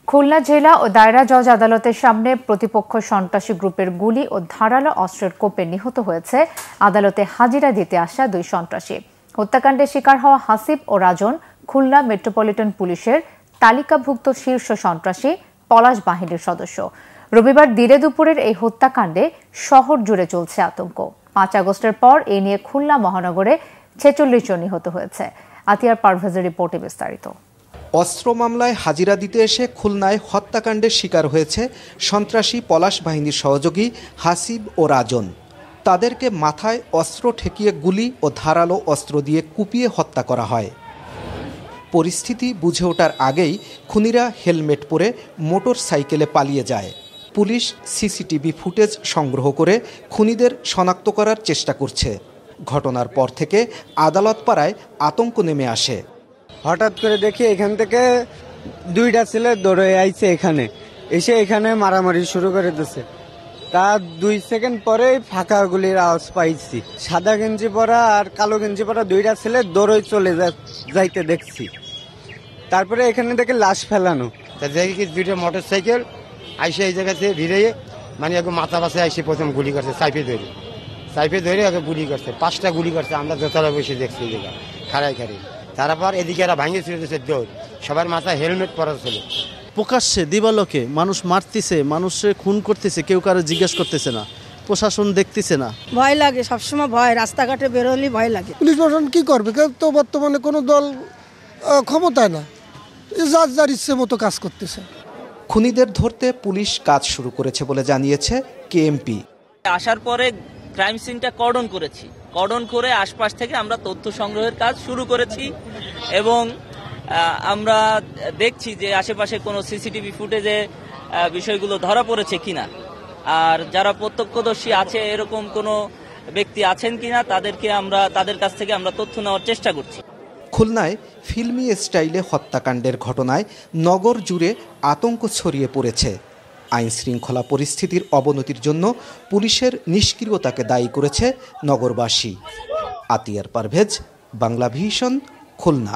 খুলনা জেলা ও দায়রা জজ আদালতের সামনে প্রতিপক্ষ সন্ত্রাসী গ্রুপের গুলি ও ধারালো অস্ত্রের কোপে নিহত হয়েছে আদালতে হাজিরা দিতে আসা দুই সন্ত্রাসী। হত্যাকাণ্ডের শিকার হওয়া হাসিব ও রাজন খুলনা মেট্রোপলিটন পুলিশের তালিকাভুক্ত শীর্ষ সন্ত্রাসী পলাশ বাহিনীর সদস্য। রবিবার দিনে দুপুরের এই হত্যাকাণ্ডে শহর জুড়ে চলছে আতঙ্ক। 5 আগস্টের পর এ নিয়ে খুলনা মহানগরে 46 জন নিহত হয়েছে। আতিয়ার পারভেজের রিপোর্টে বিস্তারিত। অস্ত্র মামলায় হাজিরা দিতে এসে খুলনায় হত্যাকাণ্ডের শিকার হয়েছে সন্ত্রাসী পলাশ বাহিনীর সহযোগী হাসিব ও রাজন। তাদেরকে মাথায় অস্ত্র ঠেকিয়ে গুলি ও ধারালো অস্ত্র দিয়ে কুপিয়ে হত্যা করা হয়। পরিস্থিতি বুঝে ওঠার আগেই খুনিরা হেলমেট পরে মোটর সাইকেলে পালিয়ে যায়। পুলিশ সিসিটিভি ফুটেজ সংগ্রহ করে খুনিদের শনাক্ত করার চেষ্টা করছে। ঘটনার পর থেকে আদালত পাড়ায় আতঙ্ক নেমে আসে। হঠাৎ করে দেখি এখান থেকে দুইটা ছেলে দৌড়ে আইছে, এসে এখানে মারামারি শুরু করে দিচ্ছে। তার 2 সেকেন্ড পরেই ফাঁকা গুলির আওয়াজ পাইছি। সাদা গেঞ্জি পরা আর কালো গেঞ্জি পরা দুইটা ছেলে দৌড়ে চলে যাইতে দেখছি। তারপরে এখানে দেখে লাশ ফেলানো। দেখি দুইটা মোটর সাইকেল আইসে এই জায়গা থেকে ভিড়ে মানে একটু মাথা পাশে আইসে প্রথম গুলি করছে, সাইপে ধরে আগে গুলি করছে। 5টা গুলি করছে, আমরা দোতলা বসে দেখছি এই জায়গা খাড়াই। তারপর এদিকে এরা ভাঙে ছিল দৌড়, সবার মাথায় হেলমেট পরা ছিল। প্রকাশ্যে দিবালোকে মানুষ মারতেছে, মানুষের খুন করতেছে, কেউ কারো জিজ্ঞেস করতেছে না, প্রশাসন দেখতেছে না। ভয় লাগে, সবসময় ভয়, রাস্তাঘাটে বেরোলেই ভয় লাগে। পুলিশ প্রশাসন কি করবে? কেউ তো বর্তমানে কোনো দল ক্ষমতায় না, যার ইচ্ছে মতো কাজ করতেছে। খুনিদের ধরতে পুলিশ কাজ শুরু করেছে বলে জানিয়েছে কেএমপি। আসার পরে ক্রাইম সিনটা কর্ডন করেছি, কর্ডন করে আশপাশ থেকে আমরা তথ্য সংগ্রহের কাজ শুরু করেছি এবং আমরা দেখছি যে আশেপাশে কোনো সিসিটিভি ফুটেজে বিষয়গুলো ধরা পড়েছে কিনা, আর যারা প্রত্যক্ষদর্শী আছে এরকম কোনো ব্যক্তি আছেন কিনা তাদের কাছ থেকে আমরা তথ্য নেওয়ার চেষ্টা করছি। খুলনায় ফিল্মি স্টাইলে হত্যাকাণ্ডের ঘটনায় নগর জুড়ে আতঙ্ক ছড়িয়ে পড়েছে। আইন শৃঙ্খলা পরিস্থিতির অবনতির জন্য পুলিশের নিষ্ক্রিয়তাকে দায়ী করেছে নগরবাসী। আতিয়ার পারভেজ, বাংলা ভিশন, খুলনা।